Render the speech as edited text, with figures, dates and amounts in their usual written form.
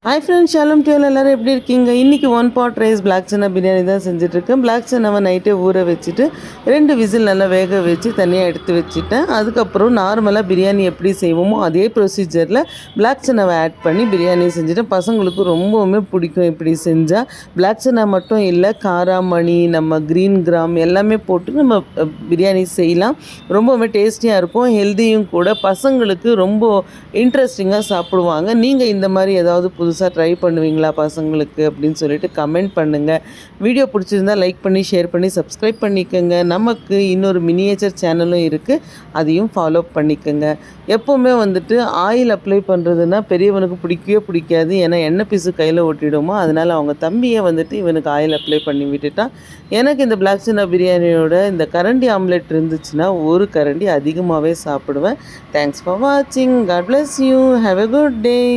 Hi friends, Shalom to எல்லோரும் எப்படி இருக்கீங்க? இன்றைக்கி 1 pot rice black chana biryani தான் செஞ்சுட்ருக்கேன். பிளாக் சன்னாவை நைட்டே ஊற வச்சுட்டு 2 விசில் நல்லா வேக வச்சு தனியாக எடுத்து வச்சுட்டேன். அதுக்கப்புறம் நார்மலாக பிரியாணி எப்படி செய்வோமோ அதே ப்ரொசீஜரில் பிளாக் சன்னாவை ஆட் பண்ணி பிரியாணி செஞ்சுட்டேன். பசங்களுக்கு ரொம்பவுமே பிடிக்கும் இப்படி செஞ்சால். பிளாக் சன்னா மட்டும் இல்லை, காராமணி, நம்ம க்ரீன் கிராம் எல்லாமே போட்டு நம்ம பிரியாணி செய்யலாம். ரொம்பவுமே டேஸ்டியாக இருக்கும், ஹெல்த்தியும் கூட. பசங்களுக்கு ரொம்ப இன்ட்ரெஸ்டிங்காக சாப்பிடுவாங்க. நீங்கள் இந்த மாதிரி ஏதாவது புதுசாக ட்ரை பண்ணுவீங்களா பசங்களுக்கு அப்படின்னு சொல்லிட்டு கமெண்ட் பண்ணுங்கள். வீடியோ பிடிச்சிருந்தால் லைக் பண்ணி ஷேர் பண்ணி சப்ஸ்கிரைப் பண்ணிக்கோங்க. நமக்கு இன்னொரு மினியேச்சர் சேனலும் இருக்குது, அதையும் ஃபாலோ பண்ணிக்கோங்க. எப்போவுமே ஆயில் அப்ளை பண்ணுறதுன்னா பெரியவனுக்கு பிடிக்கவே பிடிக்காது. ஏன்னா எண்ணெய் பீஸு கையில் ஒட்டிடுமோ, அதனால் அவங்க தம்பியை இவனுக்கு ஆயில் அப்ளை பண்ணி விட்டுட்டான். எனக்கு இந்த பிளாக் சன்னா பிரியாணியோட இந்த கரண்டி ஆம்லெட் இருந்துச்சுன்னா ஒரு கரண்டி அதிகமாகவே சாப்பிடுவேன். தேங்க்ஸ் ஃபார் வாட்சிங். God bless you. Have a good day.